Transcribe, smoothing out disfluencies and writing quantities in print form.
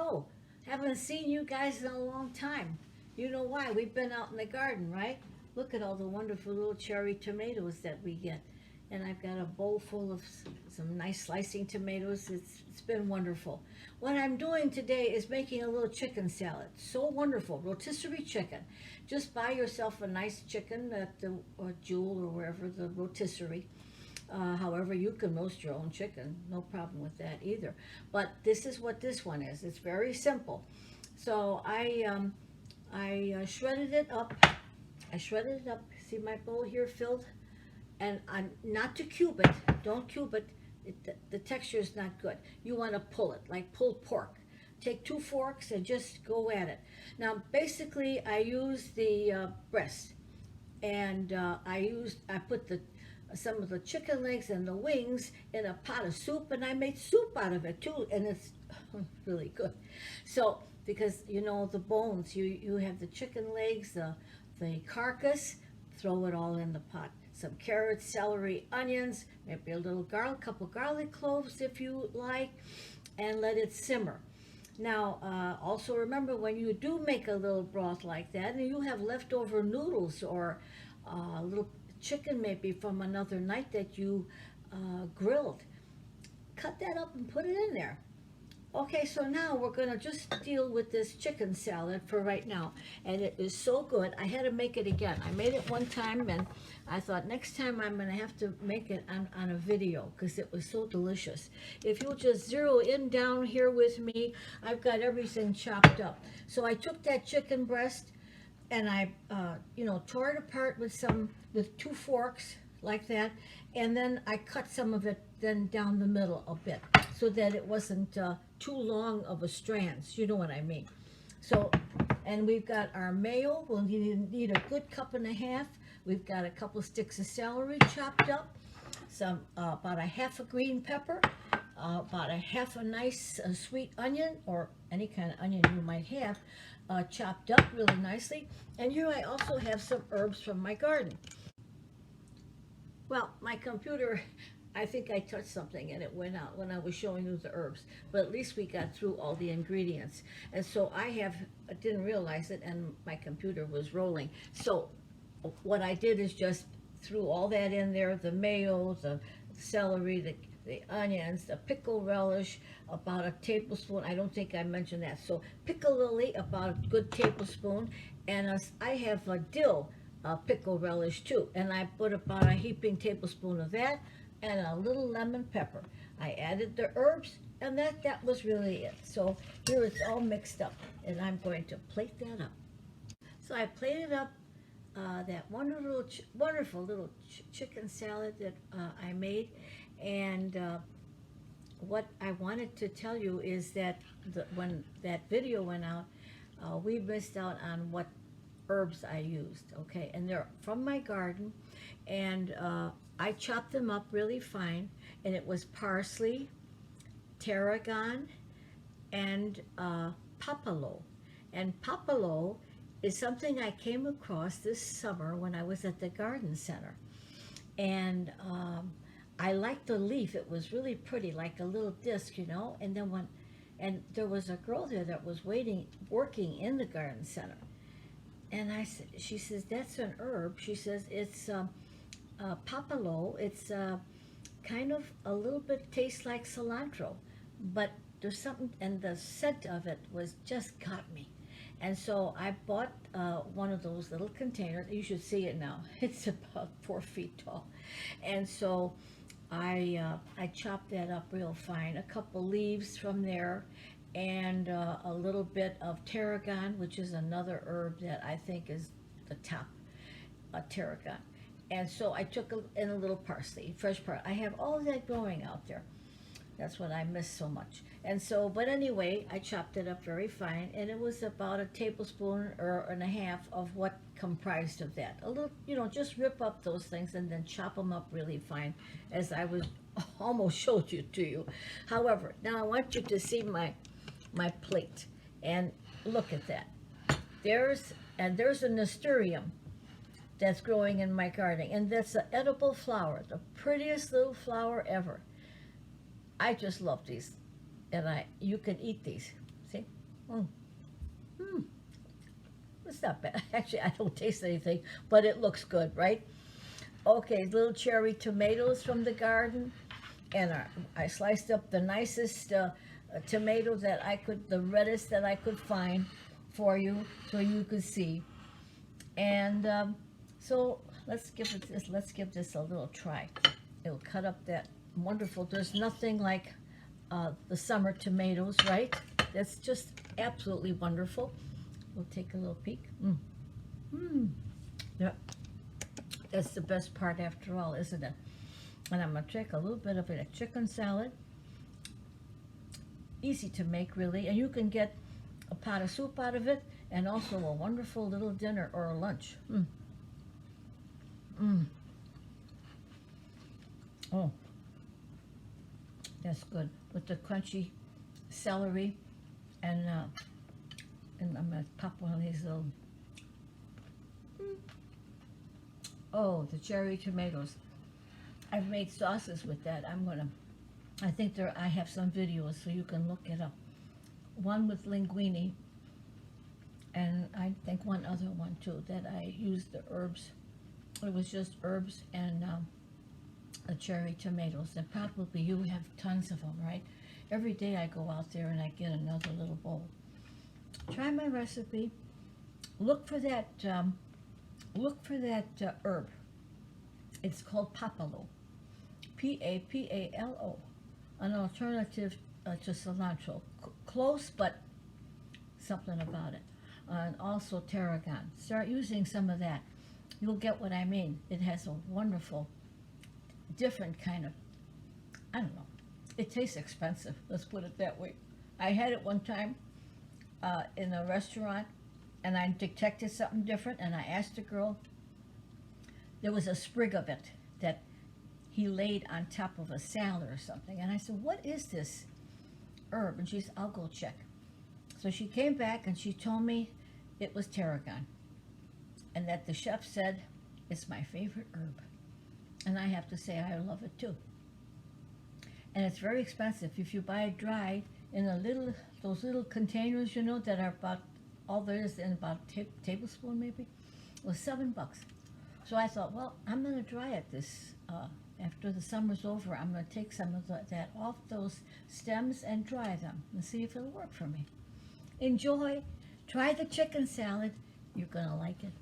hello. Haven't seen you guys in a long time. You know why? We've been out in the garden, right? Look at all the wonderful little cherry tomatoes that we get. And I've got a bowl full of some nice slicing tomatoes. It's been wonderful. What I'm doing today is making a little chicken salad. So wonderful. Rotisserie chicken. Just buy yourself a nice chicken at the or Jewel or wherever the rotisserie. However, you can roast your own chicken, no problem with that either. But this is what this one is. It's very simple. So I shredded it up. I shredded it up. See my bowl here filled, and I'm not to cube it. Don't cube it. The texture is not good. You want to pull it like pulled pork. Take 2 forks and just go at it. Now, basically, I use the breast, and I put the some of the chicken legs and the wings in a pot of soup, and I made soup out of it too, and it's really good. So because you know the bones, you have the chicken legs, the carcass, throw it all in the pot. Some carrots, celery, onions, maybe a little garlic, couple garlic cloves if you like, and let it simmer. Now, also remember when you do make a little broth like that, and you have leftover noodles or a little chicken maybe from another night that you grilled, cut that up and put it in there. Okay, so now we're gonna just deal with this chicken salad for right now. And it is so good. I had to make it again. I made it one time and I thought next time I'm gonna have to make it on a video because it was so delicious. If you'll just zero in down here with me, I've got everything chopped up. So I took that chicken breast and I, tore it apart with 2 forks like that, and then I cut some of it then down the middle a bit so that it wasn't too long of a strands. You know what I mean? So, and we've got our mayo. We'll need a good cup and a half. We've got a couple sticks of celery chopped up, some about a half a green pepper, about a half a nice sweet onion or any kind of onion you might have, chopped up really nicely. And here I also have some herbs from my garden. Well, my computer, I think I touched something and it went out when I was showing you the herbs, but at least we got through all the ingredients. And so I didn't realize it and my computer was rolling. So what I did is just threw all that in there, the mayo, the celery, the onions, the pickle relish, about a tablespoon. I don't think I mentioned that. So piccalilli, about a good tablespoon, and I have a dill pickle relish too, and I put about a heaping tablespoon of that and a little lemon pepper. I added the herbs, and that was really it. So here it's all mixed up, and I'm going to plate that up. So I plated up that wonderful little chicken salad that I made, and what I wanted to tell you is that when that video went out, we missed out on what herbs I used, okay? And they're from my garden, and I chopped them up really fine, and it was parsley, tarragon, and papalo. And papalo is something I came across this summer when I was at the garden center. And I liked the leaf. It was really pretty, like a little disc, and then and there was a girl there that was working in the garden center. And she says, that's an herb. She says, it's papalo. It's kind of a little bit tastes like cilantro, but there's something, and the scent of it just got me. And so I bought one of those little containers. You should see it now. It's about 4 feet tall. And so I chopped that up real fine. A couple leaves from there, and a little bit of tarragon, which is another herb that I think is the top, tarragon. And so I took in a little parsley, fresh parsley. I have all of that growing out there. That's what I miss so much. And so, but anyway, I chopped it up very fine, and it was about a tablespoon or and a half of what comprised of that. A little, just rip up those things and then chop them up really fine, as I was almost showed you to you. However, now I want you to see my plate, and look at that. There's a nasturtium that's growing in my garden, and that's an edible flower, the prettiest little flower ever. I just love these, and you can eat these. See, Mm. Mm. It's not bad. Actually, I don't taste anything, but it looks good, right? Okay, little cherry tomatoes from the garden, and I sliced up the nicest tomato that I could, the reddest that I could find for you, so you could see. And so let's give this a little try. It'll cut up that wonderful. There's nothing like the summer tomatoes, right? That's just absolutely wonderful. We'll take a little peek. Mm. Mm. Yeah, that's the best part after all, isn't it? And I'm gonna take a little bit of it, a chicken salad. Easy to make, really, and you can get a pot of soup out of it, and also a wonderful little dinner or a lunch. Mm. Mm. Oh, that's good with the crunchy celery, and I'm gonna pop one of these little. Mm. Oh, the cherry tomatoes. I've made sauces with that. I think I have some videos so you can look it up. One with linguine, and I think one other one too that I used the herbs. It was just herbs and the cherry tomatoes. And probably you have tons of them, right? Every day I go out there and I get another little bowl. Try my recipe. Look for that. Herb. It's called papalo. Papalo. An alternative to cilantro. Close, but something about it. And also tarragon. Start using some of that. You'll get what I mean. It has a wonderful, different kind of, I don't know. It tastes expensive. Let's put it that way. I had it one time in a restaurant, and I detected something different, and I asked the girl. There was a sprig of it that he laid on top of a salad or something. And I said, what is this herb? And she said, I'll go check. So she came back and she told me it was tarragon. And that the chef said, it's my favorite herb. And I have to say, I love it too. And it's very expensive. If you buy it dried in those little containers, that are about, all there is in about a tablespoon maybe, it was $7. So I thought, well, I'm going to try it after the summer's over. I'm going to take some of that off those stems and dry them and see if it'll work for me. Enjoy. Try the chicken salad. You're going to like it.